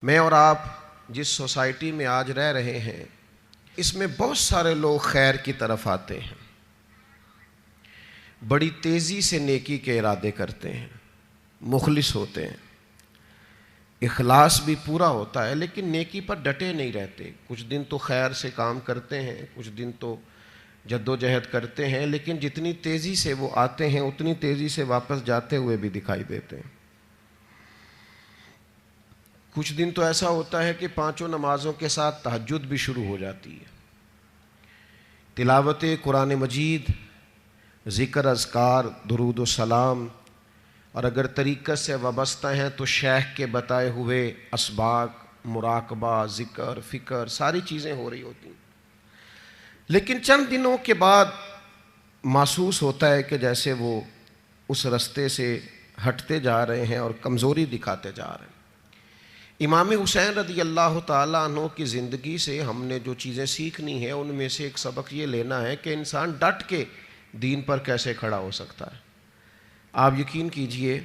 میں اور آپ جس سوسائٹی میں آج رہ رہے ہیں اس میں بہت سارے لوگ خیر کی طرف آتے ہیں، بڑی تیزی سے نیکی کے ارادے کرتے ہیں، مخلص ہوتے ہیں، اخلاص بھی پورا ہوتا ہے، لیکن نیکی پر ڈٹے نہیں رہتے۔ کچھ دن تو خیر سے کام کرتے ہیں، کچھ دن تو جد و جہد کرتے ہیں، لیکن جتنی تیزی سے وہ آتے ہیں اتنی تیزی سے واپس جاتے ہوئے بھی دکھائی دیتے ہیں۔ کچھ دن تو ایسا ہوتا ہے کہ 5 نمازوں کے ساتھ تہجد بھی شروع ہو جاتی ہے، تلاوت قرآن مجید، ذکر، اذکار، درود و سلام، اور اگر طریقت سے وابستہ ہیں تو شیخ کے بتائے ہوئے اسباق، مراقبہ، ذکر، فکر، ساری چیزیں ہو رہی ہوتی ہیں۔ لیکن چند دنوں کے بعد محسوس ہوتا ہے کہ جیسے وہ اس رستے سے ہٹتے جا رہے ہیں اور کمزوری دکھاتے جا رہے ہیں۔ امام حسین رضی اللہ تعالیٰ عنہ کی زندگی سے ہم نے جو چیزیں سیکھنی ہیں ان میں سے ایک سبق یہ لینا ہے کہ انسان ڈٹ کے دین پر کیسے کھڑا ہو سکتا ہے۔ آپ یقین کیجئے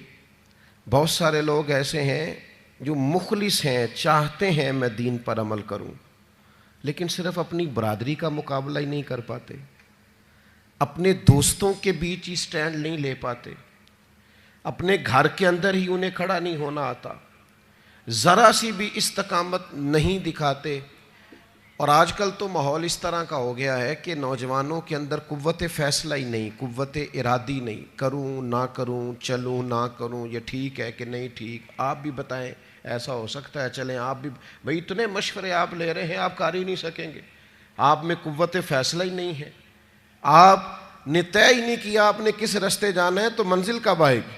بہت سارے لوگ ایسے ہیں جو مخلص ہیں، چاہتے ہیں میں دین پر عمل کروں، لیکن صرف اپنی برادری کا مقابلہ ہی نہیں کر پاتے، اپنے دوستوں کے بیچ ہی سٹینڈ نہیں لے پاتے، اپنے گھر کے اندر ہی انہیں کھڑا نہیں ہونا آتا، ذرا سی بھی استقامت نہیں دکھاتے۔ اور آج کل تو ماحول اس طرح کا ہو گیا ہے کہ نوجوانوں کے اندر قوت فیصلہ ہی نہیں، قوت ارادی نہیں، کروں نہ کروں، چلوں نہ کروں، یہ ٹھیک ہے کہ نہیں ٹھیک، آپ بھی بتائیں ایسا ہو سکتا ہے، چلیں آپ بھی، بھئی اتنے مشورے آپ لے رہے ہیں، آپ کر ہی نہیں سکیں گے، آپ میں قوت فیصلہ ہی نہیں ہے، آپ نے طے ہی نہیں کیا آپ نے کس رستے جانا ہے، تو منزل کب آئے گی؟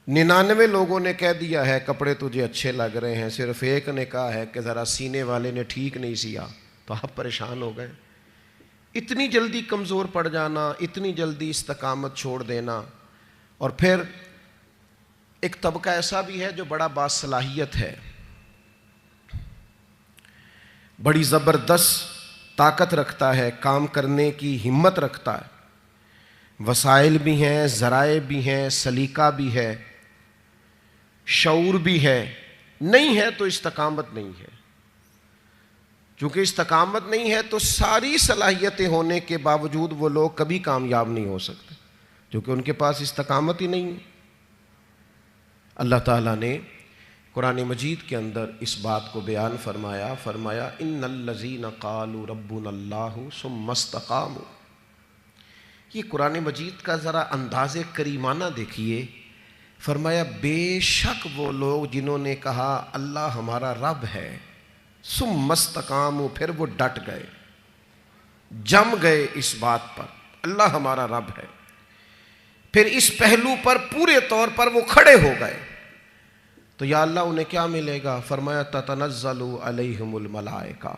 99 لوگوں نے کہہ دیا ہے کپڑے تجھے اچھے لگ رہے ہیں، صرف ایک نے کہا ہے کہ ذرا سینے والے نے ٹھیک نہیں سیا، تو آپ پریشان ہو گئے۔ اتنی جلدی کمزور پڑ جانا، اتنی جلدی استقامت چھوڑ دینا۔ اور پھر ایک طبقہ ایسا بھی ہے جو بڑا باصلاحیت ہے، بڑی زبردست طاقت رکھتا ہے، کام کرنے کی ہمت رکھتا ہے، وسائل بھی ہیں، ذرائع بھی ہیں، سلیقہ بھی ہے، شعور بھی ہے، نہیں ہے تو استقامت نہیں ہے۔ چونکہ استقامت نہیں ہے تو ساری صلاحیتیں ہونے کے باوجود وہ لوگ کبھی کامیاب نہیں ہو سکتے، کیونکہ ان کے پاس استقامت ہی نہیں ہے۔ اللہ تعالیٰ نے قرآن مجید کے اندر اس بات کو بیان فرمایا ان الذین قالوا ربنا اللہ ثم استقاموا۔ یہ قرآن مجید کا ذرا انداز کریمانہ دیکھیے، فرمایا بے شک وہ لوگ جنہوں نے کہا اللہ ہمارا رب ہے، ثم استقاموا، پھر وہ ڈٹ گئے، جم گئے اس بات پر اللہ ہمارا رب ہے، پھر اس پہلو پر پورے طور پر وہ کھڑے ہو گئے، تو یا اللہ انہیں کیا ملے گا؟ فرمایا تتنزل علیہم الملائکہ،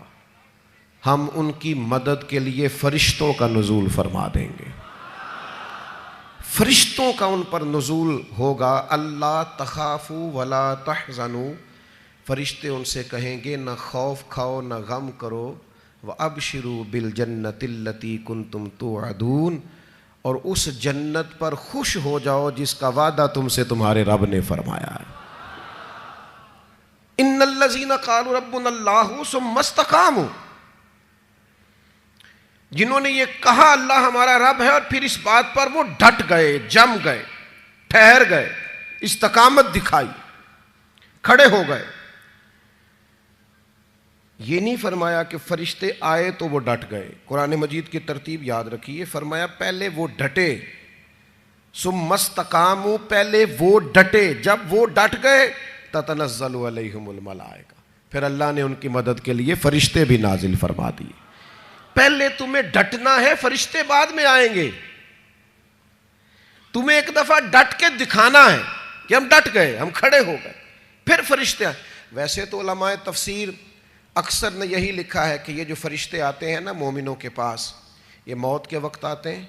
ہم ان کی مدد کے لیے فرشتوں کا نزول فرما دیں گے، فرشتوں کا ان پر نزول ہوگا۔ اللہ تخافوا ولا تحزنوا، فرشتے ان سے کہیں گے نہ خوف کھاؤ نہ غم کرو، وابشروا بالجنۃ التی کنتم توعدون، اور اس جنت پر خوش ہو جاؤ جس کا وعدہ تم سے تمہارے رب نے فرمایا ہے۔ ان الذین قالوا ربنا اللہ ثم استقاموا، جنہوں نے یہ کہا اللہ ہمارا رب ہے اور پھر اس بات پر وہ ڈٹ گئے، جم گئے، ٹھہر گئے، استقامت دکھائی، کھڑے ہو گئے۔ یہ نہیں فرمایا کہ فرشتے آئے تو وہ ڈٹ گئے، قرآن مجید کی ترتیب یاد رکھیے، فرمایا پہلے وہ ڈٹے، ثم استقاموا، پہلے وہ ڈٹے، جب وہ ڈٹ گئے تتنزل علیہم الملائکہ، پھر اللہ نے ان کی مدد کے لیے فرشتے بھی نازل فرما دیے۔ پہلے تمہیں ڈٹنا ہے، فرشتے بعد میں آئیں گے، تمہیں ایک دفعہ ڈٹ کے دکھانا ہے کہ ہم ڈٹ گئے، ہم کھڑے ہو گئے، پھر فرشتے آئیں۔ ویسے تو علماء تفسیر اکثر نے یہی لکھا ہے کہ یہ جو فرشتے آتے ہیں نا مومنوں کے پاس، یہ موت کے وقت آتے ہیں،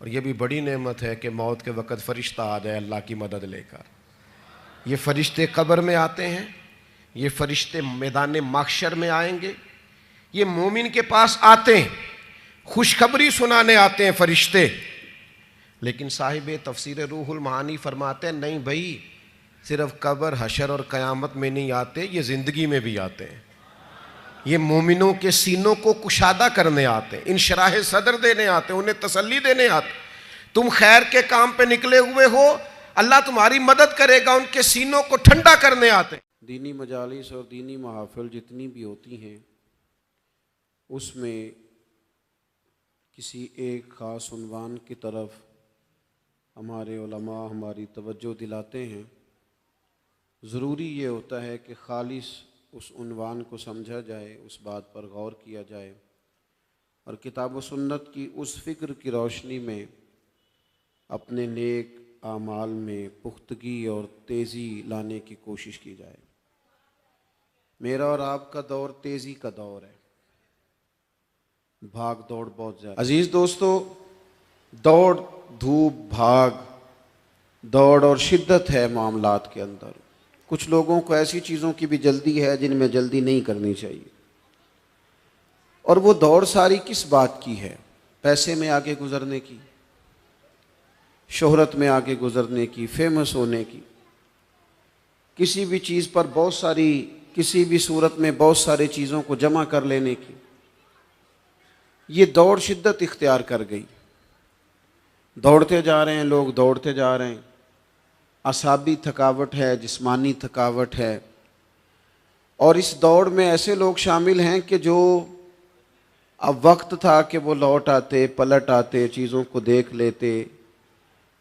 اور یہ بھی بڑی نعمت ہے کہ موت کے وقت فرشتہ آ جائے اللہ کی مدد لے کر۔ یہ فرشتے قبر میں آتے ہیں، یہ فرشتے میدان محشر میں آئیں گے، یہ مومن کے پاس آتے ہیں، خوشخبری سنانے آتے ہیں فرشتے۔ لیکن صاحب تفسیر روح المعانی فرماتے ہیں نہیں بھائی، صرف قبر، حشر اور قیامت میں نہیں آتے، یہ زندگی میں بھی آتے ہیں. یہ مومنوں کے سینوں کو کشادہ کرنے آتے ہیں، انشراح صدر دینے آتے ہیں، انہیں تسلی دینے آتے ہیں. تم خیر کے کام پہ نکلے ہوئے ہو، اللہ تمہاری مدد کرے گا، ان کے سینوں کو ٹھنڈا کرنے آتے ہیں. دینی مجالس اور دینی محافل جتنی بھی ہوتی ہیں اس میں کسی ایک خاص عنوان کی طرف ہمارے علماء ہماری توجہ دلاتے ہیں. ضروری یہ ہوتا ہے کہ خالص اس عنوان کو سمجھا جائے، اس بات پر غور کیا جائے اور کتاب و سنت کی اس فکر کی روشنی میں اپنے نیک اعمال میں پختگی اور تیزی لانے کی کوشش کی جائے. میرا اور آپ کا دور تیزی کا دور ہے، بھاگ دوڑ بہت زیادہ. عزیز دوستو، دوڑ دھوپ بھاگ دوڑ اور شدت ہے معاملات کے اندر. کچھ لوگوں کو ایسی چیزوں کی بھی جلدی ہے جن میں جلدی نہیں کرنی چاہیے. اور وہ دوڑ ساری کس بات کی ہے؟ پیسے میں آگے گزرنے کی، شہرت میں آگے گزرنے کی، فیمس ہونے کی، کسی بھی چیز پر بہت ساری، کسی بھی صورت میں بہت ساری چیزوں کو جمع کر لینے کی. یہ دوڑ شدت اختیار کر گئی. دوڑتے جا رہے ہیں لوگ، دوڑتے جا رہے ہیں. اعصابی تھکاوٹ ہے، جسمانی تھکاوٹ ہے. اور اس دوڑ میں ایسے لوگ شامل ہیں کہ جو اب وقت تھا کہ وہ لوٹ آتے، پلٹ آتے، چیزوں کو دیکھ لیتے.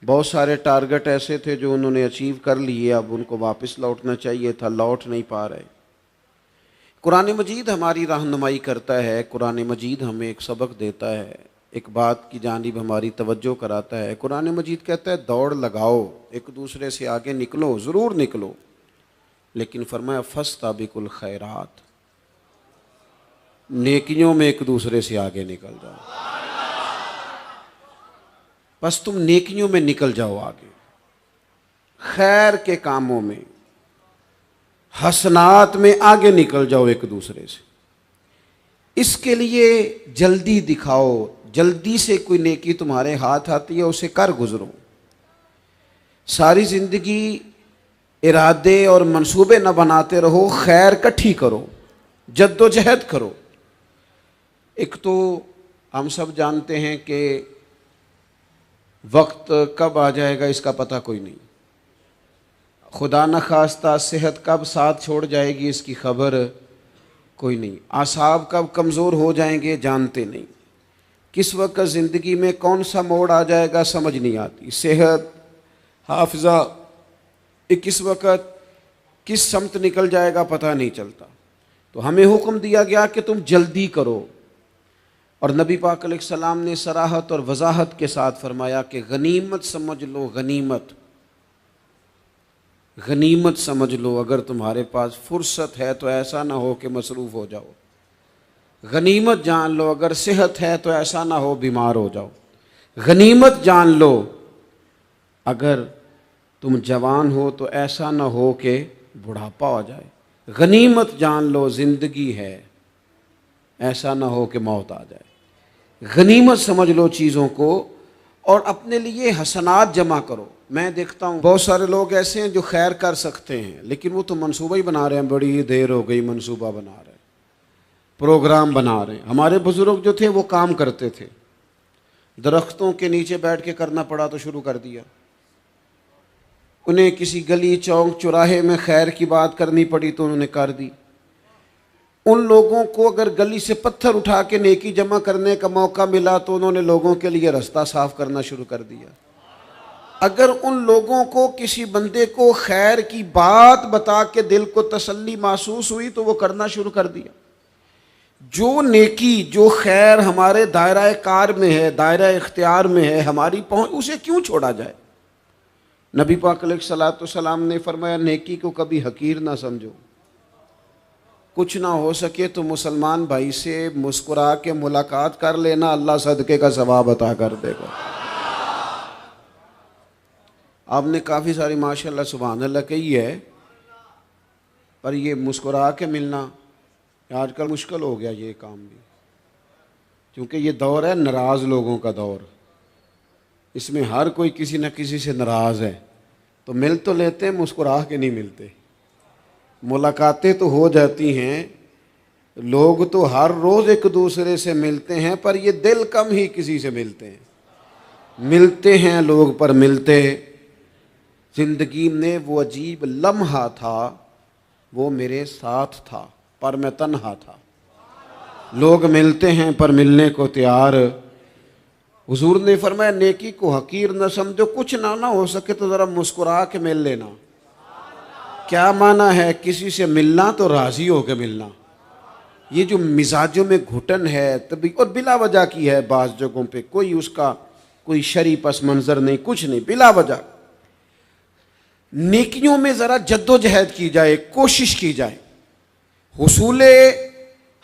بہت سارے ٹارگٹ ایسے تھے جو انہوں نے اچیو کر لیے، اب ان کو واپس لوٹنا چاہیے تھا، لوٹ نہیں پا رہے. قرآن مجید ہماری رہنمائی کرتا ہے، قرآن مجید ہمیں ایک سبق دیتا ہے، ایک بات کی جانب ہماری توجہ کراتا ہے. قرآن مجید کہتا ہے دوڑ لگاؤ، ایک دوسرے سے آگے نکلو، ضرور نکلو، لیکن فرمایا فاستبقوا الخیرات، نیکیوں میں ایک دوسرے سے آگے نکل جاؤ. بس تم نیکیوں میں نکل جاؤ آگے، خیر کے کاموں میں، حسنات میں آگے نکل جاؤ ایک دوسرے سے. اس کے لیے جلدی دکھاؤ، جلدی سے کوئی نیکی تمہارے ہاتھ آتی ہے اسے کر گزرو. ساری زندگی ارادے اور منصوبے نہ بناتے رہو، خیر کٹھی کرو، جد و جہد کرو. ایک تو ہم سب جانتے ہیں کہ وقت کب آ جائے گا اس کا پتہ کوئی نہیں. خدا نخواستہ صحت کب ساتھ چھوڑ جائے گی اس کی خبر کوئی نہیں. اعصاب کب کمزور ہو جائیں گے جانتے نہیں. کس وقت زندگی میں کون سا موڑ آ جائے گا سمجھ نہیں آتی. صحت، حافظہ، کس وقت کس سمت نکل جائے گا پتہ نہیں چلتا. تو ہمیں حکم دیا گیا کہ تم جلدی کرو. اور نبی پاک علیہ السلام نے صراحت اور وضاحت کے ساتھ فرمایا کہ غنیمت سمجھ لو، غنیمت غنیمت سمجھ لو. اگر تمہارے پاس فرصت ہے تو ایسا نہ ہو کہ مصروف ہو جاؤ. غنیمت جان لو اگر صحت ہے تو ایسا نہ ہو بیمار ہو جاؤ. غنیمت جان لو اگر تم جوان ہو تو ایسا نہ ہو کہ بڑھاپا ہو جائے. غنیمت جان لو زندگی ہے، ایسا نہ ہو کہ موت آ جائے. غنیمت سمجھ لو چیزوں کو اور اپنے لیے حسنات جمع کرو. میں دیکھتا ہوں بہت سارے لوگ ایسے ہیں جو خیر کر سکتے ہیں لیکن وہ تو منصوبہ ہی بنا رہے ہیں، بڑی دیر ہو گئی منصوبہ بنا رہے ہیں، پروگرام بنا رہے ہیں. ہمارے بزرگ جو تھے وہ کام کرتے تھے، درختوں کے نیچے بیٹھ کے کرنا پڑا تو شروع کر دیا. انہیں کسی گلی چوک چوراہے میں خیر کی بات کرنی پڑی تو انہوں نے کر دی. ان لوگوں کو اگر گلی سے پتھر اٹھا کے نیکی جمع کرنے کا موقع ملا تو انہوں نے لوگوں کے لیے رستہ صاف کرنا شروع کر دیا. اگر ان لوگوں کو کسی بندے کو خیر کی بات بتا کے دل کو تسلی محسوس ہوئی تو وہ کرنا شروع کر دیا. جو نیکی، جو خیر ہمارے دائرہ کار میں ہے، دائرہ اختیار میں ہے، ہماری پہنچ، اسے کیوں چھوڑا جائے؟ نبی پاک علیہ الصلوۃ والسلام نے فرمایا نیکی کو کبھی حقیر نہ سمجھو. کچھ نہ ہو سکے تو مسلمان بھائی سے مسکرا کے ملاقات کر لینا، اللہ صدقے کا ثواب عطا کر دے گا. آپ نے کافی ساری ماشاءاللہ سبحان اللہ کہی ہے، پر یہ مسکرا کے ملنا آج کل مشکل ہو گیا یہ کام بھی، کیونکہ یہ دور ہے ناراض لوگوں کا دور. اس میں ہر کوئی کسی نہ کسی سے ناراض ہے. تو مل تو لیتے ہیں، مسکرا کے نہیں ملتے. ملاقاتیں تو ہو جاتی ہیں، لوگ تو ہر روز ایک دوسرے سے ملتے ہیں، پر یہ دل کم ہی کسی سے ملتے ہیں. ملتے ہیں لوگ پر ملتے. زندگی میں وہ عجیب لمحہ تھا، وہ میرے ساتھ تھا پر میں تنہا تھا. لوگ ملتے ہیں پر ملنے کو تیار. حضور نے فرمایا نیکی کو حقیر نہ سمجھو، کچھ نہ ہو سکے تو ذرا مسکرا کے مل لینا. کیا معنی ہے؟ کسی سے ملنا تو راضی ہو کے ملنا. یہ جو مزاجوں میں گھٹن ہے تبھی، اور بلا وجہ کی ہے بعض جگہوں پہ، کوئی اس کا کوئی شرعی پس منظر نہیں، کچھ نہیں، بلا وجہ. نیکیوں میں ذرا جد و جہد کی جائے، کوشش کی جائے، حصول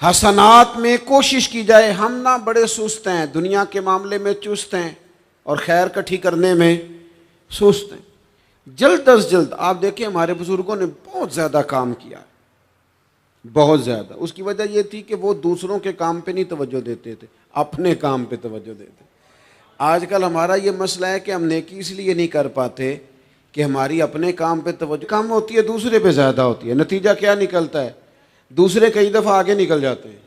حسنات میں کوشش کی جائے. ہم نہ بڑے سست ہیں، دنیا کے معاملے میں چست ہیں اور خیر کٹھی کرنے میں سست ہیں. جلد از جلد آپ دیکھیں ہمارے بزرگوں نے بہت زیادہ کام کیا، بہت زیادہ. اس کی وجہ یہ تھی کہ وہ دوسروں کے کام پہ نہیں توجہ دیتے تھے، اپنے کام پہ توجہ دیتے. آج کل ہمارا یہ مسئلہ ہے کہ ہم نیکی اس لیے نہیں کر پاتے کہ ہماری اپنے کام پہ توجہ کم ہوتی ہے، دوسرے پہ زیادہ ہوتی ہے. نتیجہ کیا نکلتا ہے؟ دوسرے کئی دفعہ آگے نکل جاتے ہیں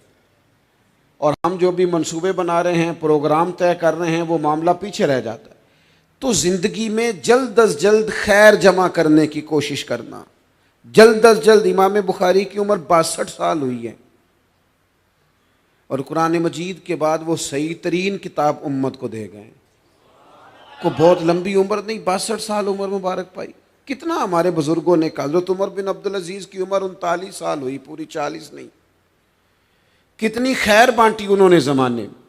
اور ہم جو بھی منصوبے بنا رہے ہیں، پروگرام طے کر رہے ہیں، وہ معاملہ پیچھے رہ جاتا ہے. تو زندگی میں جلد از جلد خیر جمع کرنے کی کوشش کرنا. جلد از جلد. امام بخاری کی عمر 62 سال ہوئی ہے اور قرآن مجید کے بعد وہ صحیح ترین کتاب امت کو دے گئے. کو بہت لمبی عمر نہیں، 62 سال عمر مبارک پائی. کتنا ہمارے بزرگوں نے کہا. حضرت عمر بن عبدالعزیز کی عمر 39 سال ہوئی، پوری 40 نہیں. کتنی خیر بانٹی انہوں نے زمانے میں.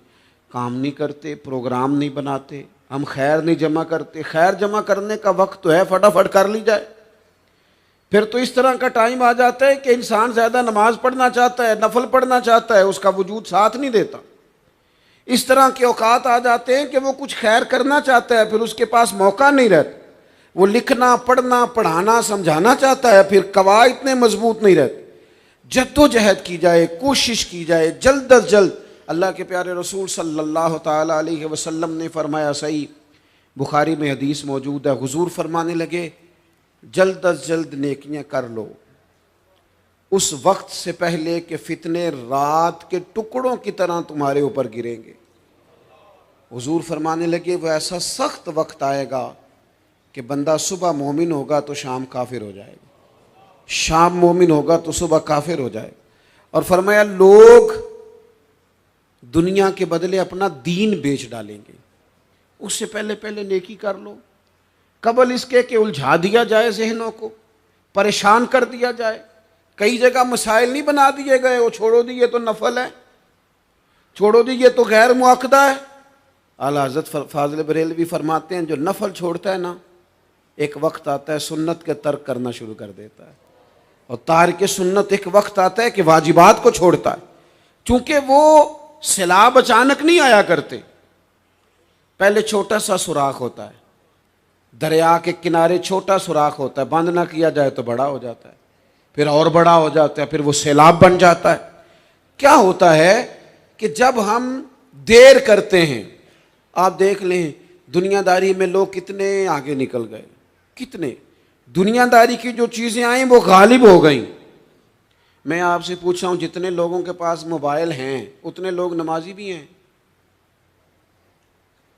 کام نہیں کرتے، پروگرام نہیں بناتے، ہم خیر نہیں جمع کرتے. خیر جمع کرنے کا وقت تو ہے، فٹافٹ کر لی جائے. پھر تو اس طرح کا ٹائم آ جاتا ہے کہ انسان زیادہ نماز پڑھنا چاہتا ہے، نفل پڑھنا چاہتا ہے، اس کا وجود ساتھ نہیں دیتا. اس طرح کے اوقات آ جاتے ہیں کہ وہ کچھ خیر کرنا چاہتا ہے، پھر اس کے پاس موقع نہیں رہتا. وہ لکھنا، پڑھنا، پڑھانا، سمجھانا چاہتا ہے، پھر قواعد اتنے مضبوط نہیں رہتے. جد و جہد کی جائے، کوشش کی جائے جلد از جلد. اللہ کے پیارے رسول صلی اللہ تعالی علیہ وسلم نے فرمایا، صحیح بخاری میں حدیث موجود ہے، حضور فرمانے لگے جلد از جلد نیکیاں کر لو اس وقت سے پہلے کہ فتنے رات کے ٹکڑوں کی طرح تمہارے اوپر گریں گے. حضور فرمانے لگے وہ ایسا سخت وقت آئے گا کہ بندہ صبح مومن ہوگا تو شام کافر ہو جائے گا، شام مومن ہوگا تو صبح کافر ہو جائے گا. اور فرمایا لوگ دنیا کے بدلے اپنا دین بیچ ڈالیں گے. اس سے پہلے نیکی کر لو، قبل اس کے کہ الجھا دیا جائے ذہنوں کو، پریشان کر دیا جائے. کئی جگہ مسائل نہیں بنا دیے گئے، وہ چھوڑو دی یہ تو نفل ہے، چھوڑو دی یہ تو غیر مؤکدہ ہے. اعلیٰ حضرت فاضل بریلوی فرماتے ہیں جو نفل چھوڑتا ہے نا، ایک وقت آتا ہے سنت کے ترک کرنا شروع کر دیتا ہے، اور تارک سنت ایک وقت آتا ہے کہ واجبات کو چھوڑتا ہے. چونکہ وہ سیلاب اچانک نہیں آیا کرتے، پہلے چھوٹا سا سوراخ ہوتا ہے، دریا کے کنارے چھوٹا سوراخ ہوتا ہے، بند نہ کیا جائے تو بڑا ہو جاتا ہے، پھر اور بڑا ہو جاتا ہے، پھر وہ سیلاب بن جاتا ہے. کیا ہوتا ہے کہ جب ہم دیر کرتے ہیں، آپ دیکھ لیں دنیا داری میں لوگ کتنے آگے نکل گئے، کتنے دنیا داری کی جو چیزیں آئیں وہ غالب ہو گئیں. میں آپ سے پوچھا ہوں جتنے لوگوں کے پاس موبائل ہیں اتنے لوگ نمازی بھی ہیں؟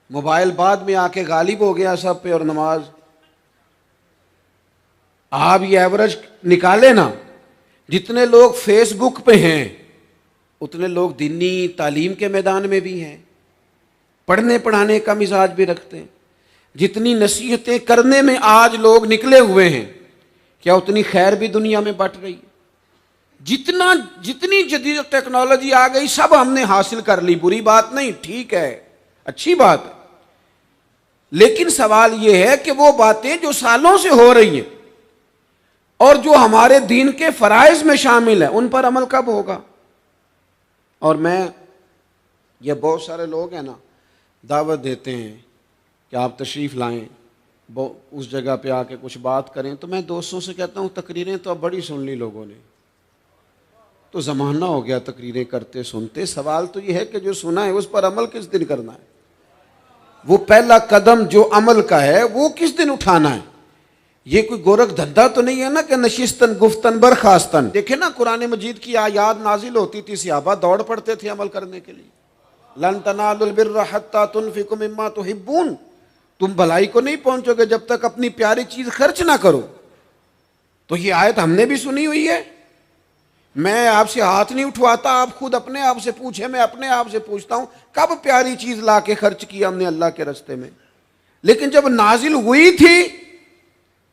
موبائل بعد میں آ کے غالب ہو گیا سب پہ، اور نماز آپ یہ ایوریج نکالے نا، جتنے لوگ فیس بک پہ ہیں اتنے لوگ دینی تعلیم کے میدان میں بھی ہیں، پڑھنے پڑھانے کا مزاج بھی رکھتے ہیں. جتنی نصیحتیں کرنے میں آج لوگ نکلے ہوئے ہیں، کیا اتنی خیر بھی دنیا میں بٹ رہی ہے؟ جتنی جدید ٹیکنالوجی آ گئی سب ہم نے حاصل کر لی، بری بات نہیں، ٹھیک ہے، اچھی بات ہے. لیکن سوال یہ ہے کہ وہ باتیں جو سالوں سے ہو رہی ہیں اور جو ہمارے دین کے فرائض میں شامل ہیں ان پر عمل کب ہوگا؟ اور میں یہ بہت سارے لوگ ہیں نا دعوت دیتے ہیں کہ آپ تشریف لائیں، اس جگہ پہ آ کے کچھ بات کریں، تو میں دوستوں سے کہتا ہوں تقریریں تو اب بڑی سن لی لوگوں نے، تو زمانہ ہو گیا تقریریں کرتے سنتے. سوال تو یہ ہے کہ جو سنا ہے اس پر عمل کس دن کرنا ہے؟ وہ پہلا قدم جو عمل کا ہے وہ کس دن اٹھانا ہے؟ یہ کوئی گورکھ دھندا تو نہیں ہے نا کہ نشستن گفتن برخاستن. دیکھیں نا قرآن مجید کی آیات نازل ہوتی تھی، صحابہ دوڑ پڑتے تھے عمل کرنے کے لیے. لن تنالوا البر حتی تنفقوا مما تحبون، تم بھلائی کو نہیں پہنچو گے جب تک اپنی پیاری چیز خرچ نہ کرو. تو یہ آیت ہم نے بھی سنی ہوئی ہے. میں آپ سے ہاتھ نہیں اٹھواتا، آپ خود اپنے آپ سے پوچھیں. میں اپنے آپ سے پوچھتا ہوں کب پیاری چیز لا کے خرچ کیا ہم نے اللہ کے راستے میں. لیکن جب نازل ہوئی تھی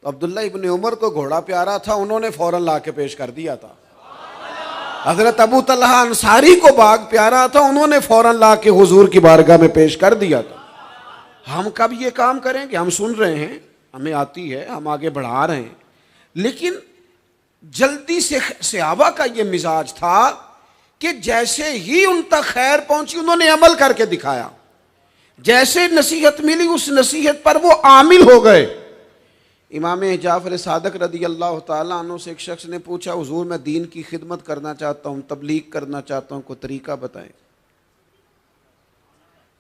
تو عبداللہ ابن عمر کو گھوڑا پیارا تھا، انہوں نے فوراً لا کے پیش کر دیا تھا. حضرت ابو طلحہ انصاری کو باغ پیارا تھا، انہوں نے فوراً لا کے حضور کی بارگاہ میں پیش کر دیا تھا. ہم کب یہ کام کریں کہ ہم سن رہے ہیں، ہمیں آتی ہے، ہم آگے بڑھا رہے ہیں، لیکن جلدی سے صحابہ کا یہ مزاج تھا کہ جیسے ہی ان تک خیر پہنچی انہوں نے عمل کر کے دکھایا. جیسے نصیحت ملی اس نصیحت پر وہ عامل ہو گئے. امام جعفر صادق رضی اللہ تعالیٰ عنہ سے ایک شخص نے پوچھا حضور میں دین کی خدمت کرنا چاہتا ہوں، تبلیغ کرنا چاہتا ہوں، کوئی طریقہ بتائیں.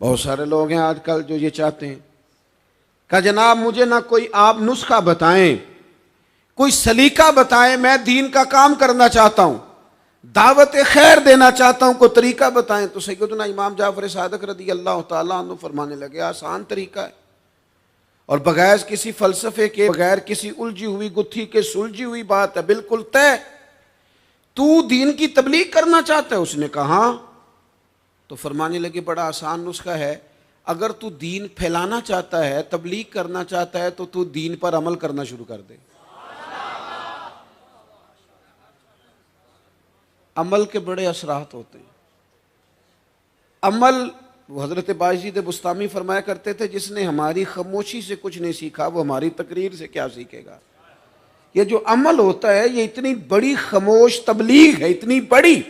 بہت سارے لوگ ہیں آج کل جو یہ چاہتے ہیں کہ جناب مجھے نہ کوئی آپ نسخہ بتائیں، کوئی سلیقہ بتائیں، میں دین کا کام کرنا چاہتا ہوں، دعوت خیر دینا چاہتا ہوں، کوئی طریقہ بتائیں. تو سیدنا امام جعفر صادق رضی اللہ تعالیٰ عنہ فرمانے لگے آسان طریقہ ہے، اور بغیر کسی فلسفے کے، بغیر کسی الجھی ہوئی گتھی کے سلجھی ہوئی بات ہے، بالکل طے. تو دین کی تبلیغ کرنا چاہتا ہے؟ اس نے کہا ہاں. تو فرمانے لگے بڑا آسان نسخہ ہے، اگر تو دین پھیلانا چاہتا ہے، تبلیغ کرنا چاہتا ہے، تو دین پر عمل کرنا شروع کر دے. عمل کے بڑے اثرات ہوتے ہیں. عمل، حضرت باجید بستامی فرمایا کرتے تھے جس نے ہماری خاموشی سے کچھ نہیں سیکھا وہ ہماری تقریر سے کیا سیکھے گا. یہ جو عمل ہوتا ہے یہ اتنی بڑی خاموش تبلیغ ہے، اتنی بڑی.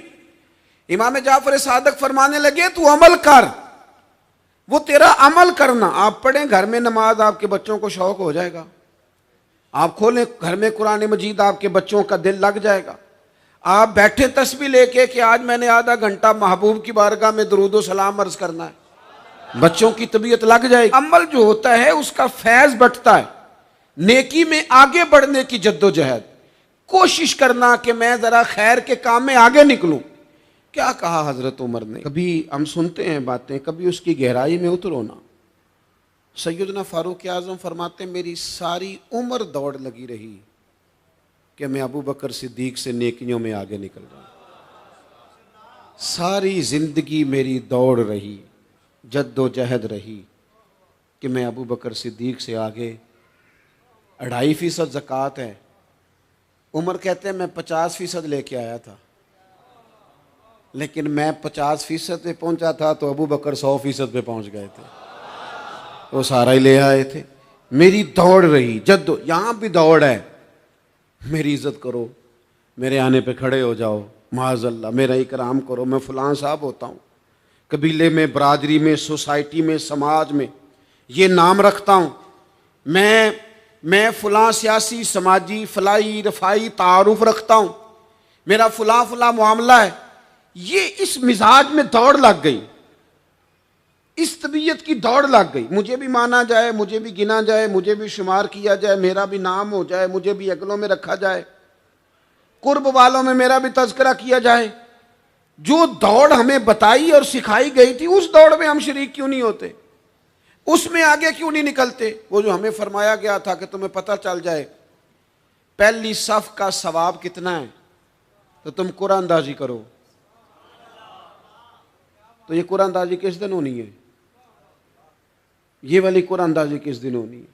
امام جعفر صادق فرمانے لگے تو عمل کر، وہ تیرا عمل کرنا. آپ پڑھیں گھر میں نماز، آپ کے بچوں کو شوق ہو جائے گا. آپ کھولیں گھر میں قرآن مجید، آپ کے بچوں کا دل لگ جائے گا. آپ بیٹھے تسبیح لے کے کہ آج میں نے آدھا گھنٹہ محبوب کی بارگاہ میں درود و سلام عرض کرنا ہے، بچوں کی طبیعت لگ جائے گی. عمل جو ہوتا ہے اس کا فیض بٹتا ہے. نیکی میں آگے بڑھنے کی جد و جہد، کوشش کرنا کہ میں ذرا خیر کے کام میں آگے نکلوں. کیا کہا حضرت عمر نے؟ کبھی ہم سنتے ہیں باتیں، کبھی اس کی گہرائی میں اترو نا. سیدنا فاروق اعظم فرماتے میری ساری عمر دوڑ لگی رہی کہ میں ابو بکر صدیق سے نیکیوں میں آگے نکل جاؤں. ساری زندگی میری دوڑ رہی، جد و جہد رہی کہ میں ابو بکر صدیق سے آگے. 2.5% زکوٰۃ ہے. عمر کہتے ہیں میں 50% لے کے آیا تھا، لیکن میں 50% پہ پہنچا تھا تو ابو بکر 100% پہ پہنچ گئے تھے، وہ سارا ہی لے آئے تھے. میری دوڑ رہی، یہاں بھی دوڑ ہے. میری عزت کرو، میرے آنے پہ کھڑے ہو جاؤ، معاذ اللہ میرا اکرام کرو، میں فلاں صاحب ہوتا ہوں، قبیلے میں، برادری میں، سوسائٹی میں، سماج میں یہ نام رکھتا ہوں، میں فلاں سیاسی، سماجی، فلاحی، رفائی تعارف رکھتا ہوں، میرا فلاں معاملہ ہے. یہ اس مزاج میں دوڑ لگ گئی، اس طبیعت کی دوڑ لگ گئی. مجھے بھی مانا جائے، مجھے بھی گنا جائے، مجھے بھی شمار کیا جائے، میرا بھی نام ہو جائے، مجھے بھی اگلوں میں رکھا جائے، قرب والوں میں میرا بھی تذکرہ کیا جائے. جو دوڑ ہمیں بتائی اور سکھائی گئی تھی اس دوڑ میں ہم شریک کیوں نہیں ہوتے؟ اس میں آگے کیوں نہیں نکلتے؟ وہ جو ہمیں فرمایا گیا تھا کہ تمہیں پتہ چل جائے پہلی صف کا ثواب کتنا ہے تو تم قرآن اندازی کرو. تو یہ قرآن اندازی کس دن ہونی ہے؟ یہ والی قرآن اندازی کس دن ہونی ہے؟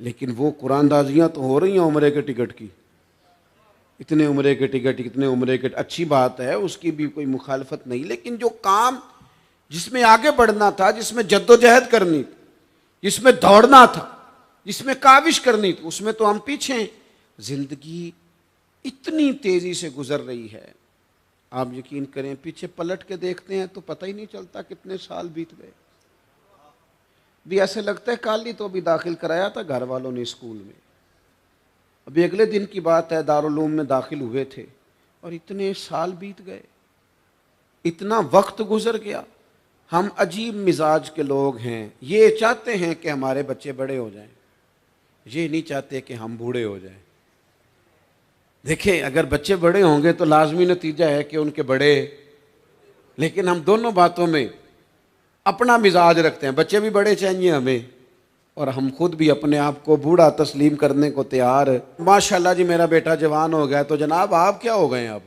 لیکن وہ قرآن اندازیاں تو ہو رہی ہیں عمرے کے ٹکٹ کی. اتنے عمرے کے ٹکٹ، اتنے عمرے کے، اچھی بات ہے، اس کی بھی کوئی مخالفت نہیں، لیکن جو کام جس میں آگے بڑھنا تھا، جس میں جد و جہد کرنی تھی، جس میں دوڑنا تھا، جس میں کاوش کرنی تھی، اس میں تو ہم پیچھے ہیں. زندگی اتنی تیزی سے گزر رہی ہے، آپ یقین کریں پیچھے پلٹ کے دیکھتے ہیں تو پتہ ہی نہیں چلتا کتنے سال بیت گئے. بھی ایسے لگتا ہے کل ہی تو ابھی داخل کرایا تھا گھر والوں نے اسکول میں، ابھی اگلے دن کی بات ہے دارالعلوم میں داخل ہوئے تھے اور اتنے سال بیت گئے، اتنا وقت گزر گیا. ہم عجیب مزاج کے لوگ ہیں، یہ چاہتے ہیں کہ ہمارے بچے بڑے ہو جائیں، یہ نہیں چاہتے کہ ہم بوڑھے ہو جائیں. دیکھیں اگر بچے بڑے ہوں گے تو لازمی نتیجہ ہے کہ ان کے بڑے، لیکن ہم دونوں باتوں میں اپنا مزاج رکھتے ہیں. بچے بھی بڑے چاہیے ہمیں، اور ہم خود بھی اپنے آپ کو بوڑھا تسلیم کرنے کو تیار ہے. ماشاءاللہ جی میرا بیٹا جوان ہو گیا، تو جناب آپ کیا ہو گئے ہیں؟ اب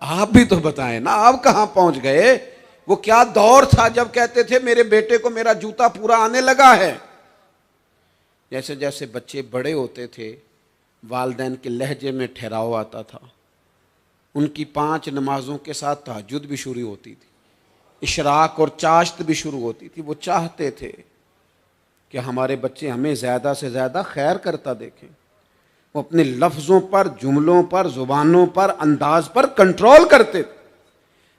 آپ بھی تو بتائیں نا، آپ کہاں پہنچ گئے؟ وہ کیا دور تھا جب کہتے تھے میرے بیٹے کو میرا جوتا پورا آنے لگا ہے. جیسے جیسے بچے بڑے ہوتے تھے والدین کے لہجے میں ٹھہراؤ آتا تھا. ان کی 5 نمازوں کے ساتھ تہجد بھی شروع ہوتی تھی، اشراق اور چاشت بھی شروع ہوتی تھی. وہ چاہتے تھے کہ ہمارے بچے ہمیں زیادہ سے زیادہ خیر کرتا دیکھیں. وہ اپنے لفظوں پر، جملوں پر، زبانوں پر، انداز پر کنٹرول کرتے تھے.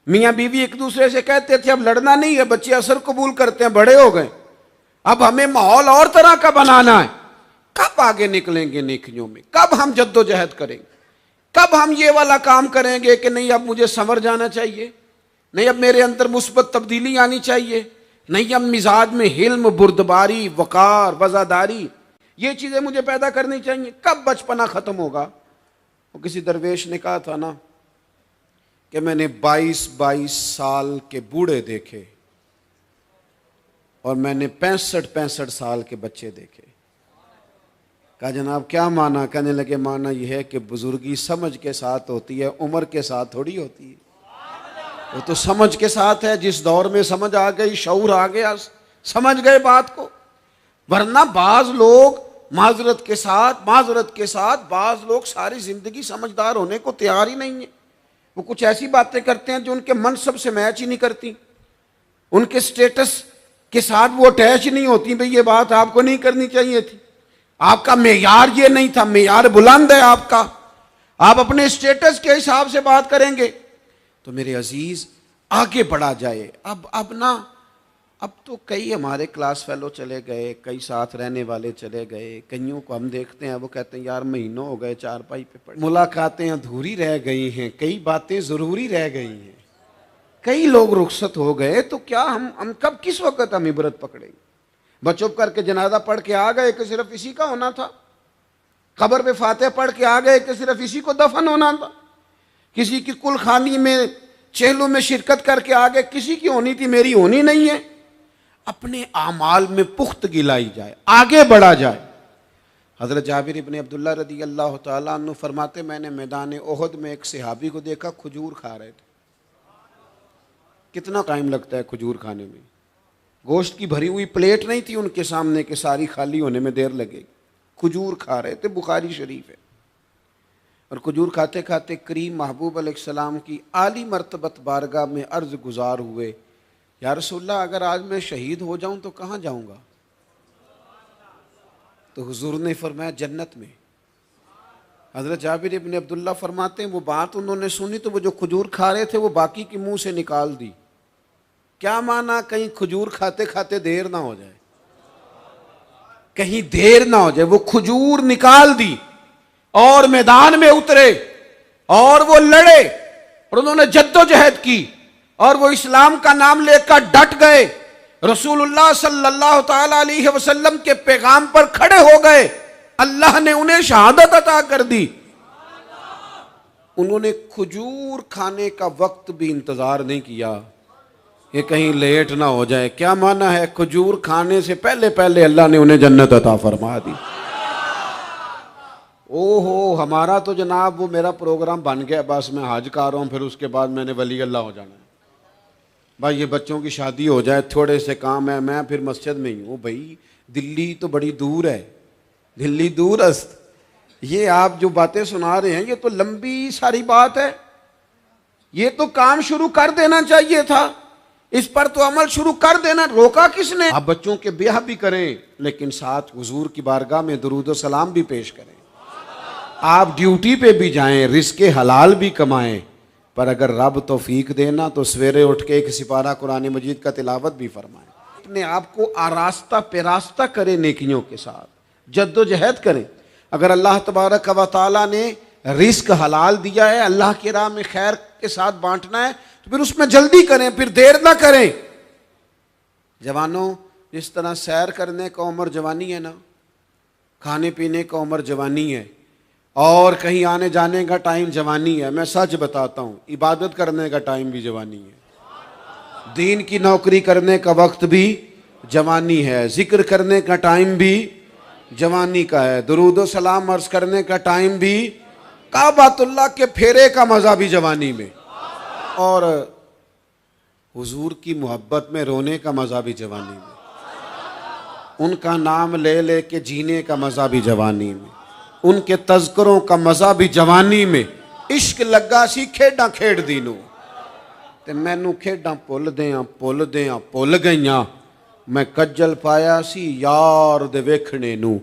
میاں بیوی ایک دوسرے سے کہتے تھے اب لڑنا نہیں ہے، بچے اثر قبول کرتے ہیں، بڑے ہو گئے، اب ہمیں ماحول اور طرح کا بنانا ہے. کب آگے نکلیں گے نیکیوں میں؟ کب ہم جد و جہد کریں گے؟ کب ہم یہ والا کام کریں گے کہ نہیں اب مجھے سنور جانا چاہیے، نہیں اب میرے اندر مثبت تبدیلی آنی چاہیے، نہیں اب مزاج میں حلم، بردباری، وقار، وزاداری، یہ چیزیں مجھے پیدا کرنی چاہیے؟ کب بچپنا ختم ہوگا؟ وہ کسی درویش نے کہا تھا نا کہ میں نے 22 سال کے بوڑھے دیکھے اور میں نے 65 سال کے بچے دیکھے. کہا جناب کیا معنی؟ کہنے لگے معنی یہ ہے کہ بزرگی سمجھ کے ساتھ ہوتی ہے، عمر کے ساتھ تھوڑی ہوتی ہے. وہ تو سمجھ کے ساتھ ہے، جس دور میں سمجھ آ گئی، شعور آ گیا، سمجھ گئے بات کو. ورنہ بعض لوگ معذرت کے ساتھ بعض لوگ ساری زندگی سمجھدار ہونے کو تیار ہی نہیں ہیں. وہ کچھ ایسی باتیں کرتے ہیں جو ان کے منصب سے میچ ہی نہیں کرتی، ان کے سٹیٹس کے ساتھ وہ اٹیچ نہیں ہوتی. بھئی یہ بات آپ کو نہیں کرنی چاہیے تھی، آپ کا معیار یہ نہیں تھا، معیار بلند ہے آپ کا، آپ اپنے سٹیٹس کے حساب سے بات کریں گے. تو میرے عزیز آگے بڑھا جائے. اب تو کئی ہمارے کلاس فیلو چلے گئے، کئی ساتھ رہنے والے چلے گئے، کئیوں کو ہم دیکھتے ہیں وہ کہتے ہیں یار مہینوں ہو گئے چارپائی پہ پڑے، ملاقاتیں ادھوری رہ گئی ہیں، کئی باتیں ضروری رہ گئی ہیں، کئی لوگ رخصت ہو گئے. تو کیا ہم کب کس وقت ہم عبرت پکڑیں گے؟ بس چپ کر کے جنازہ پڑھ کے آ گئے کہ صرف اسی کا ہونا تھا، قبر پہ فاتح پڑھ کے آ گئے کہ صرف اسی کو دفن ہونا تھا، کسی کی کل خانی میں چہلوں میں شرکت کر کے آگے کسی کی ہونی تھی، میری ہونی نہیں ہے. اپنے اعمال میں پختگی لائی جائے، آگے بڑھا جائے. حضرت جابر ابن عبداللہ رضی اللہ تعالیٰ عنہ فرماتے میں نے میدان احد میں ایک صحابی کو دیکھا، کھجور کھا رہے تھے. کتنا ٹائم لگتا ہے کھجور کھانے میں؟ گوشت کی بھری ہوئی پلیٹ نہیں تھی ان کے سامنے کہ ساری خالی ہونے میں دیر لگے. کھجور کھا رہے تھے، بخاری شریف ہے. اور کھجور کھاتے کھاتے کریم محبوب علیہ السلام کی عالی مرتبت بارگاہ میں عرض گزار ہوئے، یا رسول اللہ اگر آج میں شہید ہو جاؤں تو کہاں جاؤں گا؟ تو حضور نے فرمایا جنت میں. حضرت جابر ابن عبداللہ فرماتے ہیں وہ بات انہوں نے سنی تو وہ جو کھجور کھا رہے تھے وہ باقی کی منہ سے نکال دی. کیا معنی؟ کہیں کھجور کھاتے کھاتے دیر نہ ہو جائے، کہیں دیر نہ ہو جائے. وہ کھجور نکال دی اور میدان میں اترے اور وہ لڑے اور انہوں نے جد و جہد کی اور وہ اسلام کا نام لے کر ڈٹ گئے، رسول اللہ صلی اللہ تعالی علیہ وسلم کے پیغام پر کھڑے ہو گئے. اللہ نے انہیں شہادت عطا کر دی. انہوں نے کھجور کھانے کا وقت بھی انتظار نہیں کیا کہ کہیں لیٹ نہ ہو جائے. کیا معنی ہے؟ کھجور کھانے سے پہلے پہلے اللہ نے انہیں جنت عطا فرما دی. او ہو، ہمارا تو جناب وہ میرا پروگرام بن گیا، بس میں حج کر رہا ہوں، پھر اس کے بعد میں نے ولی اللہ ہو جانا ہے. بھائی یہ بچوں کی شادی ہو جائے، تھوڑے سے کام ہے، میں پھر مسجد میں ہی ہوں. بھائی دلی تو بڑی دور ہے، دلی دور است. یہ آپ جو باتیں سنا رہے ہیں یہ تو لمبی ساری بات ہے، یہ تو کام شروع کر دینا چاہیے تھا، اس پر تو عمل شروع کر دینا، روکا کس نے؟ آپ بچوں کے بیاہ بھی کریں لیکن ساتھ حضور کی بارگاہ میں درود و سلام بھی پیش کریں. آپ ڈیوٹی پہ بھی جائیں، رزق حلال بھی کمائیں، پر اگر رب توفیق دینا تو سویرے اٹھ کے ایک سپارہ قرآن مجید کا تلاوت بھی فرمائیں. اپنے آپ کو آراستہ پیراستہ کریں، نیکیوں کے ساتھ جد و جہد کریں. اگر اللہ تبارک و تعالیٰ نے رزق حلال دیا ہے، اللہ کی راہ میں خیر کے ساتھ بانٹنا ہے تو پھر اس میں جلدی کریں، پھر دیر نہ کریں. جوانوں، جس طرح سیر کرنے کا عمر جوانی ہے نا، کھانے پینے کا عمر جوانی ہے، اور کہیں آنے جانے کا ٹائم جوانی ہے۔ میں سچ بتاتا ہوں، عبادت کرنے کا ٹائم بھی جوانی ہے، دین کی نوکری کرنے کا وقت بھی جوانی ہے، ذکر کرنے کا ٹائم بھی جوانی کا ہے، درود و سلام عرض کرنے کا ٹائم بھی، کعبۃ اللہ کے پھیرے کا مزہ بھی جوانی میں، اور حضور کی محبت میں رونے کا مزہ بھی جوانی میں، ان کا نام لے لے کے جینے کا مزہ بھی جوانی میں، ان کے تذکروں کا مزہ بھی جوانی میں۔ عشق لگا سی کھیڈاں کھیڈ دینوں تے مینوں کھیڈاں پل گئیاں، میں کجل پایا سی یار دے ویکھنے نو،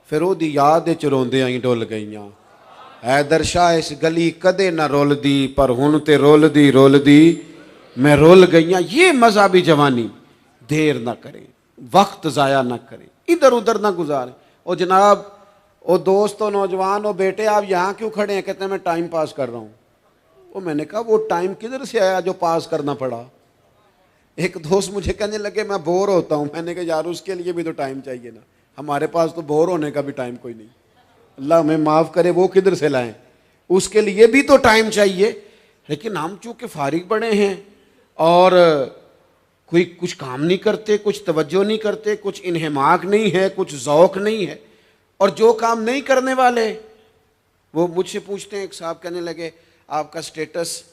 پھر او دی یاد وچ روندیاں ہی ڈول گئیاں۔ حیدر شاہ اس گلی کدے نہ رول دی، پر ہن تے رول دی میں رول گئیاں۔ یہ مزہ بھی جوانی۔ دیر نہ کریں، وقت ضائع نہ کریں، ادھر ادھر نہ گزاریں۔ او جناب، او دوست، او نوجوان، او بیٹے، آپ یہاں کیوں کھڑے ہیں؟ کہتے ہیں میں ٹائم پاس کر رہا ہوں۔ او میں نے کہا وہ ٹائم کدھر سے آیا جو پاس کرنا پڑا؟ ایک دوست مجھے کہنے لگے میں بور ہوتا ہوں۔ میں نے کہا یار اس کے لیے بھی تو ٹائم چاہیے نا، ہمارے پاس تو بور ہونے کا بھی ٹائم کوئی نہیں۔ اللہ ہمیں معاف کرے، وہ کدھر سے لائیں؟ اس کے لیے بھی تو ٹائم چاہیے۔ لیکن ہم چونکہ فارغ پڑے ہیں اور کوئی کچھ کام نہیں کرتے، کچھ توجہ نہیں کرتے، کچھ انہماک نہیں ہے، کچھ ذوق نہیں ہے، اور جو کام نہیں کرنے والے وہ مجھ سے پوچھتے ہیں۔ ایک صاحب کہنے لگے آپ کا سٹیٹس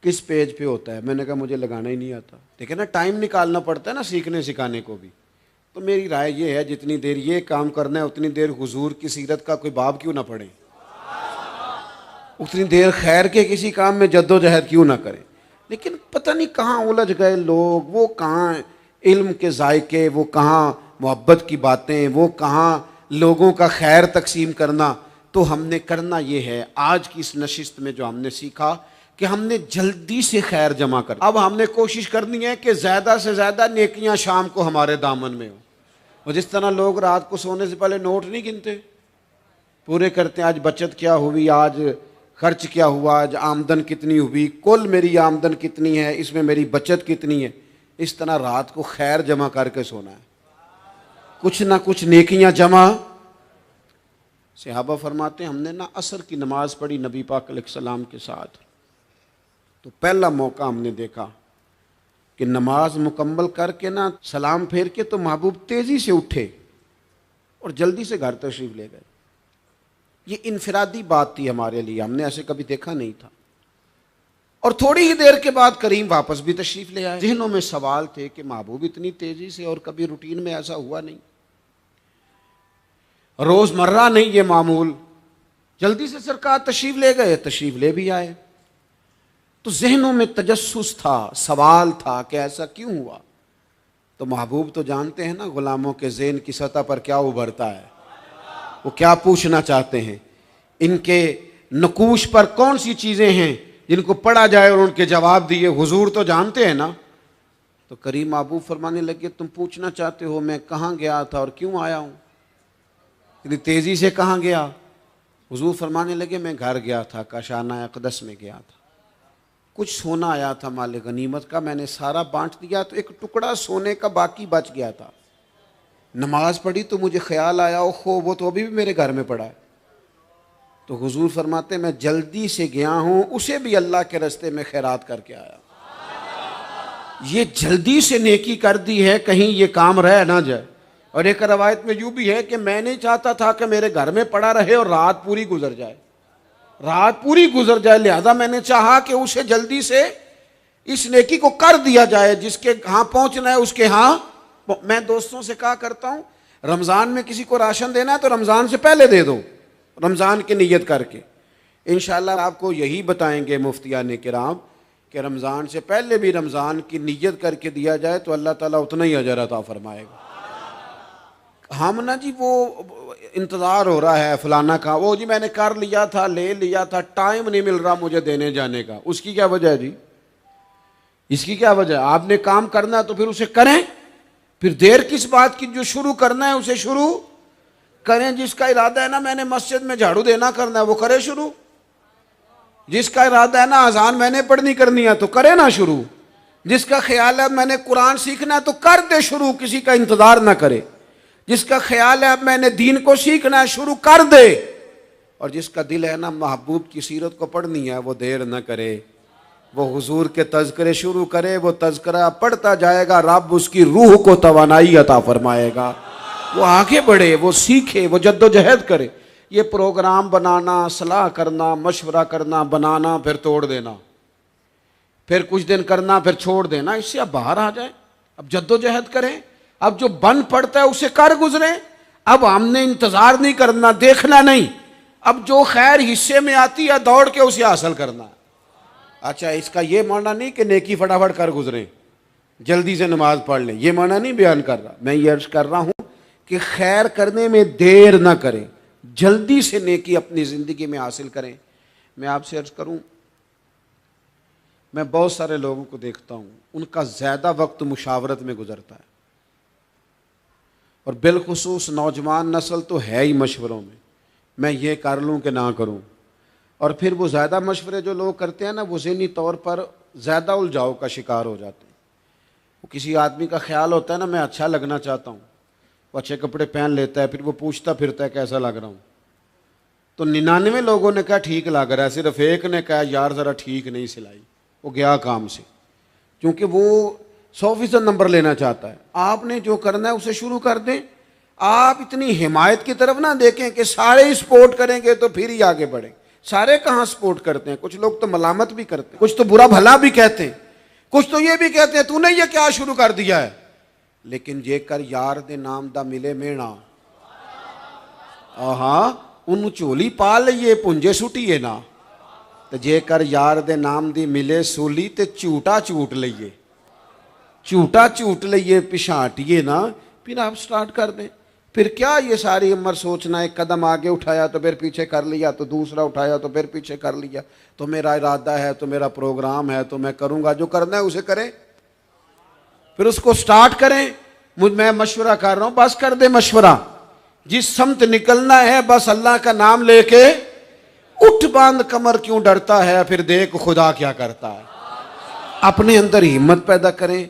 کس پیج پہ ہوتا ہے؟ میں نے کہا مجھے لگانا ہی نہیں آتا۔ دیکھیں نا، ٹائم نکالنا پڑتا ہے نا سیکھنے سکھانے کو بھی۔ تو میری رائے یہ ہے جتنی دیر یہ کام کرنا ہے اتنی دیر حضور کی سیرت کا کوئی باب کیوں نہ پڑھیں، اتنی دیر خیر کے کسی کام میں جد و جہد کیوں نہ کریں۔ لیکن پتہ نہیں کہاں الجھ گئے لوگ، وہ کہاں علم کے ذائقے، وہ کہاں محبت کی باتیں، وہ کہاں لوگوں کا خیر تقسیم کرنا۔ تو ہم نے کرنا یہ ہے، آج کی اس نشست میں جو ہم نے سیکھا کہ ہم نے جلدی سے خیر جمع کر، اب ہم نے کوشش کرنی ہے کہ زیادہ سے زیادہ نیکیاں شام کو ہمارے دامن میں ہوں۔ اور جس طرح لوگ رات کو سونے سے پہلے نوٹ نہیں گنتے، پورے کرتے ہیں، آج بچت کیا ہوئی، آج خرچ کیا ہوا، آج آمدن کتنی ہوئی، کل میری آمدن کتنی ہے، اس میں میری بچت کتنی ہے۔ اس طرح رات کو خیر جمع کر کے سونا ہے، کچھ نہ کچھ نیکیاں جمع۔ صحابہ فرماتے ہیں ہم نے عصر کی نماز پڑھی نبی پاک علیہ السلام کے ساتھ، تو پہلا موقع ہم نے دیکھا کہ نماز مکمل کر کے سلام پھیر کے تو محبوب تیزی سے اٹھے اور جلدی سے گھر تشریف لے گئے۔ یہ انفرادی بات تھی ہمارے لیے، ہم نے ایسے کبھی دیکھا نہیں تھا۔ اور تھوڑی ہی دیر کے بعد کریم واپس بھی تشریف لے آئے۔ ذہنوں میں سوال تھے کہ محبوب اتنی تیزی سے، اور کبھی روٹین میں ایسا ہوا نہیں، روز مرہ نہیں یہ معمول۔ جلدی سے سرکار تشریف لے گئے، تشریف لے بھی آئے۔ تو ذہنوں میں تجسس تھا، سوال تھا کہ ایسا کیوں ہوا؟ تو محبوب تو جانتے ہیں نا غلاموں کے ذہن کی سطح پر کیا ابھرتا ہے، وہ کیا پوچھنا چاہتے ہیں، ان کے نقوش پر کون سی چیزیں ہیں جن کو پڑھا جائے اور ان کے جواب دیے۔ حضور تو جانتے ہیں نا۔ تو کریم محبوب فرمانے لگے تم پوچھنا چاہتے ہو میں کہاں گیا تھا اور کیوں آیا ہوں، اتنی تیزی سے کہاں گیا؟ حضور فرمانے لگے میں گھر گیا تھا، کاشانہ اقدس میں گیا تھا، کچھ سونا آیا تھا مال غنیمت کا، میں نے سارا بانٹ دیا، تو ایک ٹکڑا سونے کا باقی بچ گیا تھا۔ نماز پڑھی تو مجھے خیال آیا اوہو وہ تو ابھی بھی میرے گھر میں پڑا ہے۔ تو حضور فرماتے میں جلدی سے گیا ہوں، اسے بھی اللہ کے راستے میں خیرات کر کے آیا۔ یہ جلدی سے نیکی کر دی ہے، کہیں یہ کام رہ نہ جائے۔ اور ایک روایت میں یوں بھی ہے کہ میں نہیں چاہتا تھا کہ میرے گھر میں پڑا رہے اور رات پوری گزر جائے، لہذا میں نے چاہا کہ اسے جلدی سے اس نیکی کو کر دیا جائے، جس کے ہاں پہنچنا ہے اس کے ہاں۔ میں دوستوں سے کہا کرتا ہوں رمضان میں کسی کو راشن دینا ہے تو رمضان سے پہلے دے دو، رمضان کی نیت کر کے۔ انشاءاللہ آپ کو یہی بتائیں گے مفتیان کرام کہ رمضان سے پہلے بھی رمضان کی نیت کر کے دیا جائے تو اللہ تعالیٰ اتنا ہی اجر عطا فرمائے گا۔ ہم جی وہ انتظار ہو رہا ہے فلانا کا، وہ جی میں نے کر لیا تھا، لے لیا تھا، ٹائم نہیں مل رہا مجھے دینے جانے کا۔ اس کی کیا وجہ ہے جی؟ اس کی کیا وجہ ہے؟ آپ نے کام کرنا ہے تو پھر اسے کریں، پھر دیر کس بات کی؟ جو شروع کرنا ہے اسے شروع کریں۔ جس کا ارادہ ہے نا میں نے مسجد میں جھاڑو دینا کرنا ہے وہ کرے شروع، جس کا ارادہ ہے نا اذان میں نے پڑھنی کرنی ہے تو کرے نا شروع، جس کا خیال ہے میں نے قرآن سیکھنا ہے تو کر دے شروع، کسی کا انتظار نہ کرے۔ جس کا خیال ہے اب میں نے دین کو سیکھنا ہے شروع کر دے، اور جس کا دل ہے نا محبوب کی سیرت کو پڑھنی ہے وہ دیر نہ کرے، وہ حضور کے تذکرے شروع کرے، وہ تذکرہ پڑھتا جائے گا، رب اس کی روح کو توانائی عطا فرمائے گا، وہ آگے بڑھے، وہ سیکھے، وہ جد و جہد کرے۔ یہ پروگرام بنانا، صلاح کرنا، مشورہ کرنا، بنانا پھر توڑ دینا، پھر کچھ دن کرنا پھر چھوڑ دینا، اس سے اب باہر آ جائیں، اب جد و جہد کریں، اب جو بن پڑتا ہے اسے کر گزریں، اب ہم نے انتظار نہیں کرنا، دیکھنا نہیں، اب جو خیر حصے میں آتی ہے دوڑ کے اسے حاصل کرنا۔ اچھا اس کا یہ معنی نہیں کہ نیکی فٹافٹ کر گزریں، جلدی سے نماز پڑھ لیں، یہ معنی نہیں بیان کر رہا، میں یہ عرض کر رہا ہوں کہ خیر کرنے میں دیر نہ کریں، جلدی سے نیکی اپنی زندگی میں حاصل کریں۔ میں آپ سے عرض کروں، میں بہت سارے لوگوں کو دیکھتا ہوں، ان کا زیادہ وقت مشاورت میں گزرتا ہے، اور بالخصوص نوجوان نسل تو ہے ہی مشوروں میں یہ کر لوں کہ نہ کروں، اور پھر وہ زیادہ مشورے جو لوگ کرتے ہیں نا وہ ذہنی طور پر زیادہ الجھاؤ کا شکار ہو جاتے ہیں۔ وہ کسی آدمی کا خیال ہوتا ہے نا میں اچھا لگنا چاہتا ہوں، وہ اچھے کپڑے پہن لیتا ہے، پھر وہ پوچھتا پھرتا ہے کیسا لگ رہا ہوں، تو 99 لوگوں نے کہا ٹھیک لگ رہا ہے، صرف ایک نے کہا یار ذرا ٹھیک نہیں سلائی، وہ گیا کام سے، کیونکہ وہ 100% نمبر لینا چاہتا ہے۔ آپ نے جو کرنا ہے اسے شروع کر دیں، آپ اتنی حمایت کی طرف نہ دیکھیں کہ سارے ہی سپورٹ کریں گے تو پھر ہی آگے بڑھیں۔ سارے کہاں سپورٹ کرتے ہیں، کچھ لوگ تو ملامت بھی کرتے ہیں، کچھ تو برا بھلا بھی کہتے ہیں، کچھ تو یہ بھی کہتے ہیں تو نے یہ کیا شروع کر دیا ہے، لیکن جے کر یار دے نام دا ملے مینا، ہاں ان چولی پا لئیے پنجے سٹیے نا، تو جے کر یار دے نام دی ملے سولی تے چوٹا چوٹ لئیے، چوٹا چوٹ لئیے پچھاٹیے نا، پھر آپ سٹارٹ کر دیں۔ پھر کیا یہ ساری عمر سوچنا، ایک قدم آگے اٹھایا تو پھر پیچھے کر لیا، تو دوسرا اٹھایا تو پھر پیچھے کر لیا، تو میرا ارادہ ہے، تو میرا پروگرام ہے، تو میں کروں گا، جو کرنا ہے اسے کریں، پھر اس کو سٹارٹ کریں۔ میں مشورہ کر رہا ہوں، بس کر دے مشورہ، جس سمت نکلنا ہے بس اللہ کا نام لے کے اٹھ، باندھ کمر کیوں ڈرتا ہے، پھر دیکھ خدا کیا کرتا ہے۔ اپنے اندر ہمت پیدا کریں،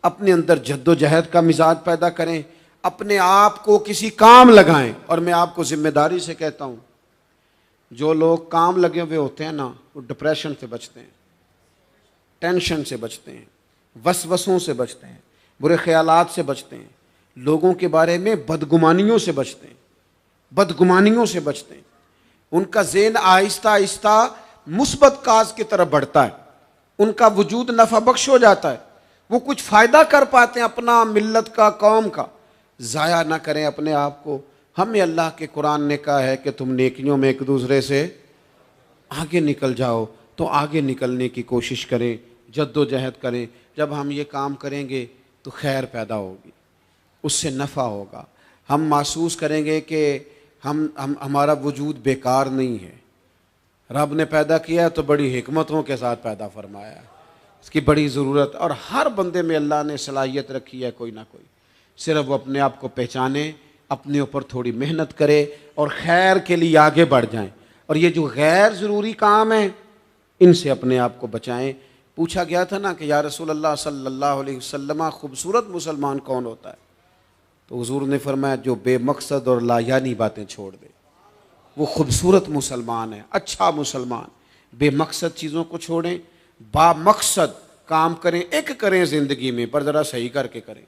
اپنے اندر جد و جہد کا مزاج پیدا کریں، اپنے آپ کو کسی کام لگائیں۔ اور میں آپ کو ذمہ داری سے کہتا ہوں، جو لوگ کام لگے ہوئے ہوتے ہیں نا وہ ڈپریشن سے بچتے ہیں، ٹینشن سے بچتے ہیں، وسوسوں سے بچتے ہیں، برے خیالات سے بچتے ہیں، لوگوں کے بارے میں بدگمانیوں سے بچتے ہیں، بدگمانیوں سے بچتے ہیں۔ ان کا ذہن آہستہ آہستہ مثبت کاز کی طرف بڑھتا ہے، ان کا وجود نفع بخش ہو جاتا ہے، وہ کچھ فائدہ کر پاتے ہیں اپنا، ملت کا، قوم کا۔ ضائع نہ کریں اپنے آپ کو۔ ہمیں اللہ کے قرآن نے کہا ہے کہ تم نیکیوں میں ایک دوسرے سے آگے نکل جاؤ، تو آگے نکلنے کی کوشش کریں، جد و جہد کریں۔ جب ہم یہ کام کریں گے تو خیر پیدا ہوگی، اس سے نفع ہوگا، ہم محسوس کریں گے کہ ہمارا وجود بیکار نہیں ہے، رب نے پیدا کیا ہے تو بڑی حکمتوں کے ساتھ پیدا فرمایا ہے، اس کی بڑی ضرورت، اور ہر بندے میں اللہ نے صلاحیت رکھی ہے کوئی نہ کوئی، صرف وہ اپنے آپ کو پہچانے، اپنے اوپر تھوڑی محنت کرے اور خیر کے لیے آگے بڑھ جائیں۔ اور یہ جو غیر ضروری کام ہیں ان سے اپنے آپ کو بچائیں۔ پوچھا گیا تھا نا کہ یا رسول اللہ صلی اللہ علیہ وسلم خوبصورت مسلمان کون ہوتا ہے؟ تو حضور نے فرمایا جو بے مقصد اور لایعنی باتیں چھوڑ دے، وہ خوبصورت مسلمان ہے، اچھا مسلمان۔ بے مقصد چیزوں کو چھوڑیں، با مقصد کام کریں، ایک کریں زندگی میں پر ذرا صحیح کر کے کریں۔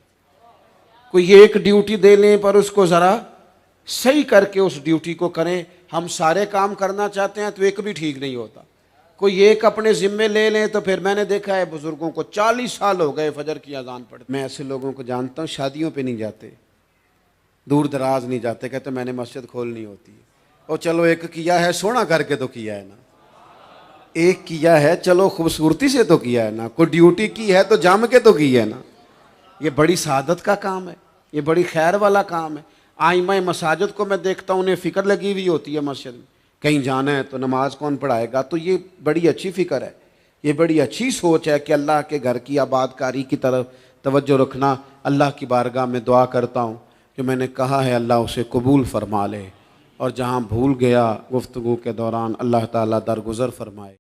کوئی ایک ڈیوٹی دے لیں پر اس کو ذرا صحیح کر کے اس ڈیوٹی کو کریں۔ ہم سارے کام کرنا چاہتے ہیں تو ایک بھی ٹھیک نہیں ہوتا، کوئی ایک اپنے ذمے لے لیں تو پھر میں نے دیکھا ہے بزرگوں کو 40 سال ہو گئے فجر کی اذان پڑھتے، میں ایسے لوگوں کو جانتا ہوں شادیوں پہ نہیں جاتے، دور دراز نہیں جاتے، کہتے میں نے مسجد کھولنی ہوتی ہے، اور چلو ایک کیا ہے سونا کر کے تو کیا ہے نا، ایک کیا ہے چلو خوبصورتی سے تو کیا ہے نا، کوئی ڈیوٹی کی ہے تو جم کے تو کی ہے نا۔ یہ بڑی سعادت کا کام ہے، یہ بڑی خیر والا کام ہے۔ آئمہ مساجد کو میں دیکھتا ہوں، انہیں فکر لگی ہوئی ہوتی ہے مسجد میں، کہیں جانا ہے تو نماز کون پڑھائے گا، تو یہ بڑی اچھی فکر ہے، یہ بڑی اچھی سوچ ہے کہ اللہ کے گھر کی آباد کاری کی طرف توجہ رکھنا۔ اللہ کی بارگاہ میں دعا کرتا ہوں کہ میں نے کہا ہے اللہ اسے قبول فرما لے، اور جہاں بھول گیا گفتگو کے دوران اللہ تعالیٰ درگزر فرمائے۔